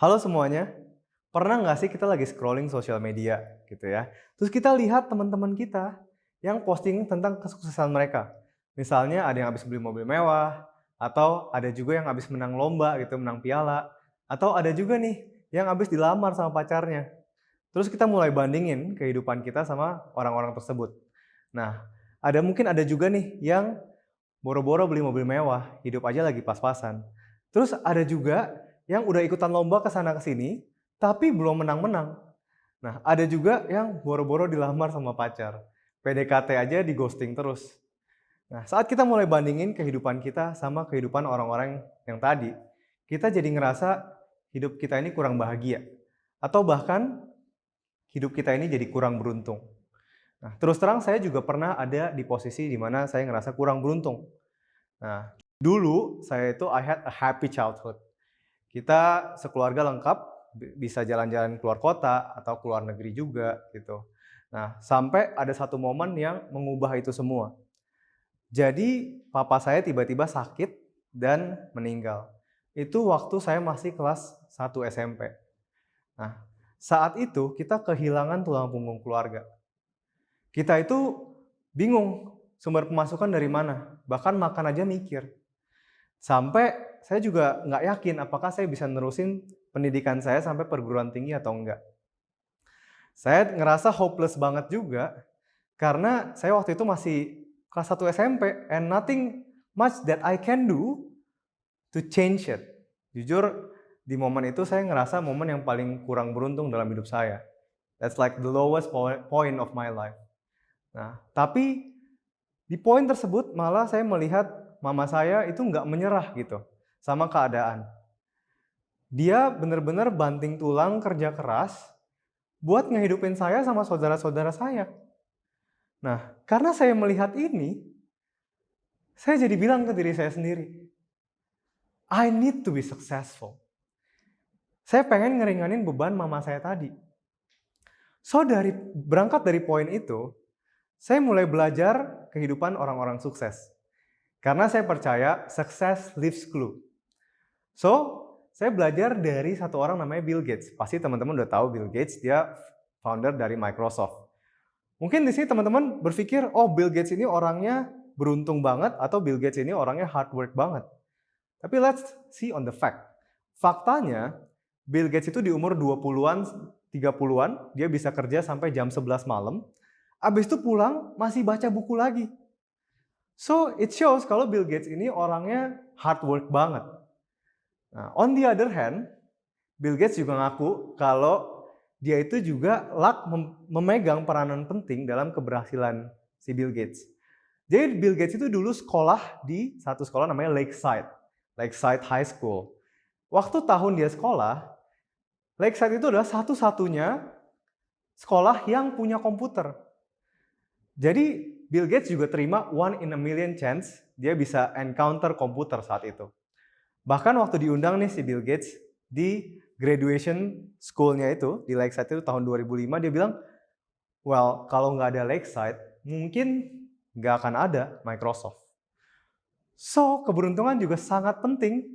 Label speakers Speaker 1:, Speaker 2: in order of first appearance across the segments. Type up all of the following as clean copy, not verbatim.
Speaker 1: Halo semuanya, pernah nggak sih kita lagi scrolling sosial media gitu ya, terus kita lihat teman-teman kita yang posting tentang kesuksesan mereka. Misalnya ada yang habis beli mobil mewah, atau ada juga yang habis menang lomba gitu, menang piala, atau ada juga nih yang habis dilamar sama pacarnya. Terus kita mulai bandingin kehidupan kita sama orang-orang tersebut. Nah, mungkin ada juga nih yang boro-boro beli mobil mewah, hidup aja lagi pas-pasan. Terus ada juga yang udah ikutan lomba ke sana ke sini, tapi belum menang-menang. Nah, ada juga yang boro-boro dilamar sama pacar. PDKT aja di-ghosting terus. Nah, saat kita mulai bandingin kehidupan kita sama kehidupan orang-orang yang tadi, kita jadi ngerasa hidup kita ini kurang bahagia. Atau bahkan hidup kita ini jadi kurang beruntung. Nah, terus terang saya juga pernah ada di posisi di mana saya ngerasa kurang beruntung. Nah, dulu saya itu I had a happy childhood. Kita sekeluarga lengkap, bisa jalan-jalan keluar kota atau keluar negeri juga gitu. Nah, sampai ada satu momen yang mengubah itu semua. Jadi papa saya tiba-tiba sakit dan meninggal. Itu waktu saya masih kelas 1 SMP. Nah, saat itu kita kehilangan tulang punggung keluarga. Kita itu bingung sumber pemasukan dari mana, bahkan makan aja mikir. Sampai saya juga nggak yakin apakah saya bisa nerusin pendidikan saya sampai perguruan tinggi atau enggak. Saya ngerasa hopeless banget juga, karena saya waktu itu masih kelas 1 SMP and nothing much that I can do to change it. Jujur, di momen itu saya ngerasa momen yang paling kurang beruntung dalam hidup saya. That's like the lowest point of my life. Nah, tapi di poin tersebut malah saya melihat mama saya itu nggak menyerah gitu sama keadaan. Dia benar-benar banting tulang kerja keras buat ngehidupin saya sama saudara-saudara saya. Nah, karena saya melihat ini, saya jadi bilang ke diri saya sendiri, I need to be successful. Saya pengen ngeringanin beban mama saya tadi. So, berangkat dari poin itu, saya mulai belajar kehidupan orang-orang sukses. Karena saya percaya success leaves clue. So, saya belajar dari satu orang namanya Bill Gates. Pasti teman-teman udah tahu Bill Gates, dia founder dari Microsoft. Mungkin di sini teman-teman berpikir, oh Bill Gates ini orangnya beruntung banget atau Bill Gates ini orangnya hard work banget. Tapi let's see on the fact. Faktanya, Bill Gates itu di umur 20-an, 30-an, dia bisa kerja sampai jam 11 malam. Abis itu pulang, masih baca buku lagi. So, it shows kalau Bill Gates ini orangnya hard work banget. Nah, on the other hand, Bill Gates juga ngaku kalau dia itu juga memegang peranan penting dalam keberhasilan si Bill Gates. Jadi Bill Gates itu dulu sekolah di satu sekolah namanya Lakeside High School. Waktu tahun dia sekolah, Lakeside itu adalah satu-satunya sekolah yang punya komputer. Jadi Bill Gates juga terima 1 in a million chance dia bisa encounter komputer saat itu. Bahkan waktu diundang nih si Bill Gates di graduation school-nya itu, di Lakeside itu tahun 2005, dia bilang, well, kalau nggak ada Lakeside, mungkin nggak akan ada Microsoft. So, keberuntungan juga sangat penting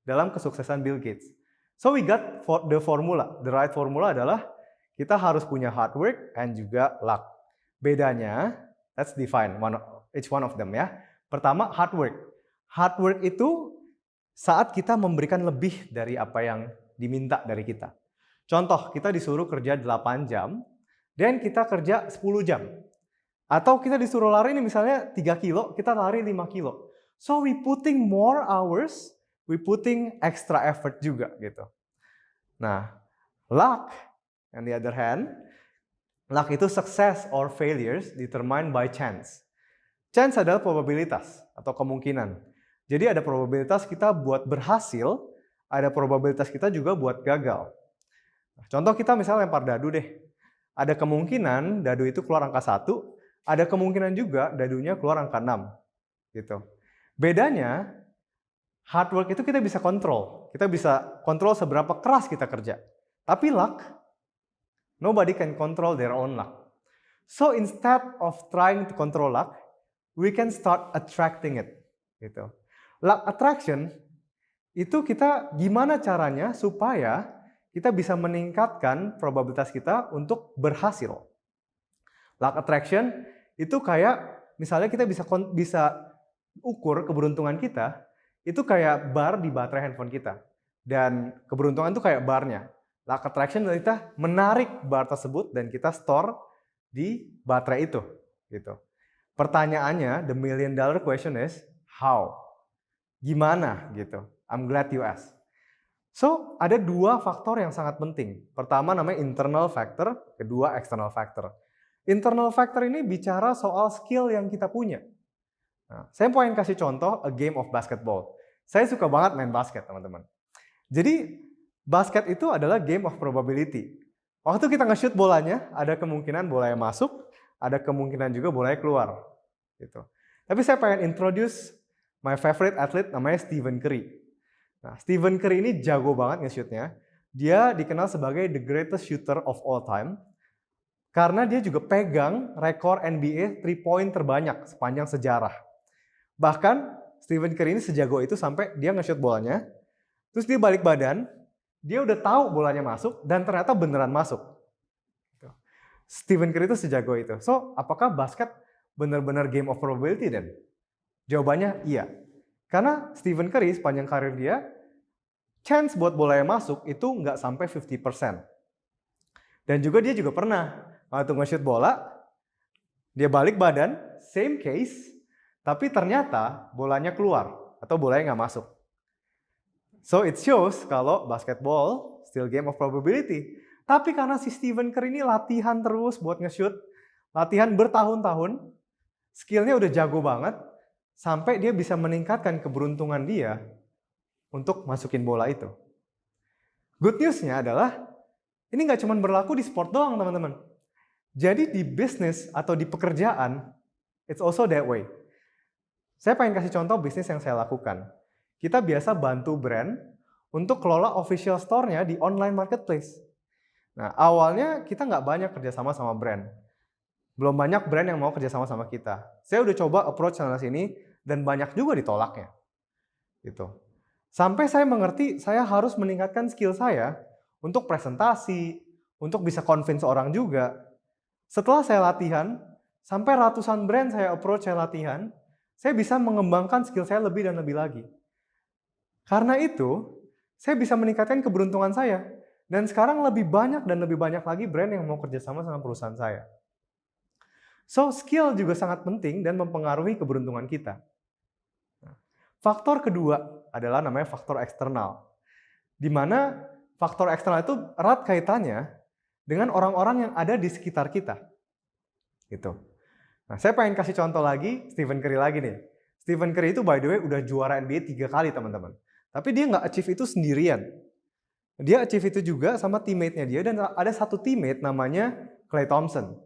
Speaker 1: dalam kesuksesan Bill Gates. So, we got the formula. The right formula adalah kita harus punya hard work and juga luck. Bedanya, let's define each one of them ya. Pertama, hard work. Hard work itu saat kita memberikan lebih dari apa yang diminta dari kita. Contoh, kita disuruh kerja 8 jam, dan kita kerja 10 jam. Atau kita disuruh lari ini misalnya 3 kilo, kita lari 5 kilo. So, we putting more hours, we putting extra effort juga gitu. Nah, luck, on the other hand, luck itu success or failures determined by chance. Chance adalah probabilitas atau kemungkinan. Jadi ada probabilitas kita buat berhasil, ada probabilitas kita juga buat gagal. Contoh kita misalnya lempar dadu deh. Ada kemungkinan dadu itu keluar angka 1, ada kemungkinan juga dadunya keluar angka 6. Gitu. Bedanya, hard work itu kita bisa kontrol. Kita bisa kontrol seberapa keras kita kerja. Tapi luck, nobody can control their own luck. So instead of trying to control luck, we can start attracting it. Gitu. Luck attraction itu kita gimana caranya supaya kita bisa meningkatkan probabilitas kita untuk berhasil. Luck attraction itu kayak misalnya kita bisa ukur keberuntungan kita itu kayak bar di baterai handphone kita. Dan keberuntungan itu kayak barnya. Luck attraction kita menarik bar tersebut dan kita store di baterai itu gitu. Pertanyaannya, the million dollar question is how? Gimana gitu? I'm glad you asked. So, ada dua faktor yang sangat penting. Pertama namanya internal factor, kedua external factor. Internal factor ini bicara soal skill yang kita punya. Nah, saya pengen kasih contoh a game of basketball. Saya suka banget main basket, teman-teman. Jadi, basket itu adalah game of probability. Waktu kita nge-shoot bolanya, ada kemungkinan bolanya masuk, ada kemungkinan juga bolanya keluar. Gitu. Tapi saya pengen introduce my favorite athlete namanya Stephen Curry. Nah, Stephen Curry ini jago banget nge-shootnya. Dia dikenal sebagai the greatest shooter of all time. Karena dia juga pegang rekor NBA 3-point terbanyak sepanjang sejarah. Bahkan Stephen Curry ini sejago itu sampai dia nge-shoot bolanya, terus dia balik badan, dia udah tahu bolanya masuk dan ternyata beneran masuk. Stephen Curry itu sejago itu. So, apakah basket benar-benar game of probability dan? Jawabannya iya. Karena Stephen Curry sepanjang karir dia, chance buat bola yang masuk itu nggak sampai 50%. Dan juga dia juga pernah waktu nge-shoot bola, dia balik badan, same case, tapi ternyata bolanya keluar atau bolanya nggak masuk. So it shows kalau basketball still game of probability. Tapi karena si Stephen Curry ini latihan terus buat nge-shoot, latihan bertahun-tahun, skillnya udah jago banget, sampai dia bisa meningkatkan keberuntungan dia untuk masukin bola itu. Good news-nya adalah, ini nggak cuma berlaku di sport doang, teman-teman. Jadi di bisnis atau di pekerjaan, it's also that way. Saya pengen kasih contoh bisnis yang saya lakukan. Kita biasa bantu brand untuk kelola official store-nya di online marketplace. Nah, awalnya kita nggak banyak kerjasama sama brand. Belum banyak brand yang mau kerjasama sama kita. Saya udah coba approach sana sini dan banyak juga ditolaknya. Gitu. Sampai saya mengerti saya harus meningkatkan skill saya untuk presentasi, untuk bisa convince orang juga. Setelah saya latihan, sampai ratusan brand saya approach, saya latihan, saya bisa mengembangkan skill saya lebih dan lebih lagi. Karena itu, saya bisa meningkatkan keberuntungan saya. Dan sekarang lebih banyak dan lebih banyak lagi brand yang mau kerjasama sama perusahaan saya. So, skill juga sangat penting dan mempengaruhi keberuntungan kita. Faktor kedua adalah namanya faktor eksternal. Di mana faktor eksternal itu erat kaitannya dengan orang-orang yang ada di sekitar kita. Gitu. Nah, saya pengen kasih contoh lagi, Stephen Curry lagi nih. Stephen Curry itu by the way udah juara NBA 3 kali, teman-teman. Tapi dia nggak achieve itu sendirian. Dia achieve itu juga sama teammate-nya dia, dan ada satu teammate namanya Klay Thompson.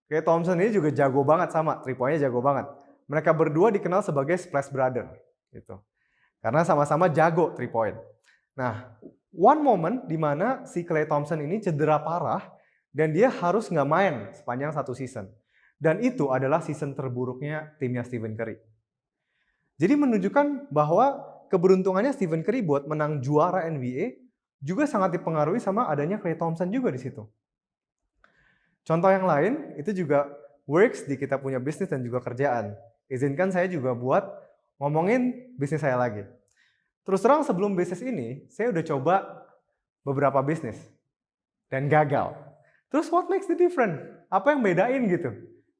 Speaker 1: Klay Thompson ini juga jago banget sama, 3-point-nya jago banget. Mereka berdua dikenal sebagai Splash Brother. Gitu. Karena sama-sama jago 3-point. Nah, one moment di mana si Klay Thompson ini cedera parah dan dia harus nggak main sepanjang satu season. Dan itu adalah season terburuknya timnya Stephen Curry. Jadi menunjukkan bahwa keberuntungannya Stephen Curry buat menang juara NBA juga sangat dipengaruhi sama adanya Klay Thompson juga di situ. Contoh yang lain itu juga works di kita punya bisnis dan juga kerjaan. Izinkan saya juga buat ngomongin bisnis saya lagi. Terus terang sebelum bisnis ini, saya udah coba beberapa bisnis dan gagal. Terus what makes the difference? Apa yang bedain gitu?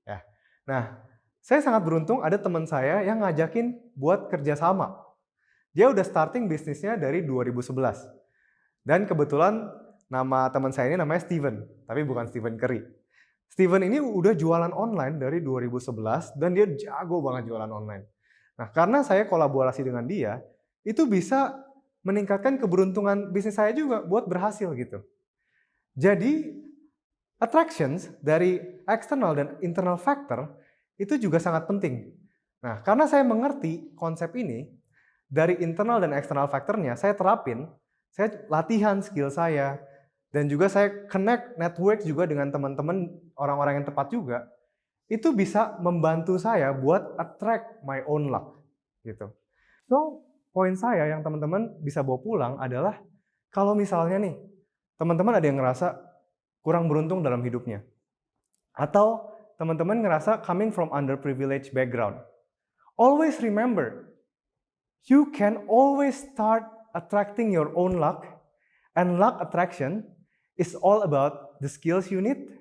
Speaker 1: Ya. Nah, saya sangat beruntung ada teman saya yang ngajakin buat kerjasama. Dia udah starting bisnisnya dari 2011. Dan kebetulan nama teman saya ini namanya Steven, tapi bukan Stephen Curry. Steven ini udah jualan online dari 2011 dan dia jago banget jualan online. Nah, karena saya kolaborasi dengan dia, itu bisa meningkatkan keberuntungan bisnis saya juga buat berhasil gitu. Jadi, attractions dari external dan internal factor itu juga sangat penting. Nah, karena saya mengerti konsep ini, dari internal dan external factornya saya terapin, saya latihan skill saya, dan juga saya connect network juga dengan teman-teman orang-orang yang tepat juga, itu bisa membantu saya buat attract my own luck. Gitu. So, poin saya yang teman-teman bisa bawa pulang adalah kalau misalnya nih, teman-teman ada yang ngerasa kurang beruntung dalam hidupnya. Atau teman-teman ngerasa coming from underprivileged background. Always remember, you can always start attracting your own luck, and luck attraction is all about the skills you need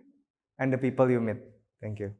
Speaker 1: and the people you meet. Thank you.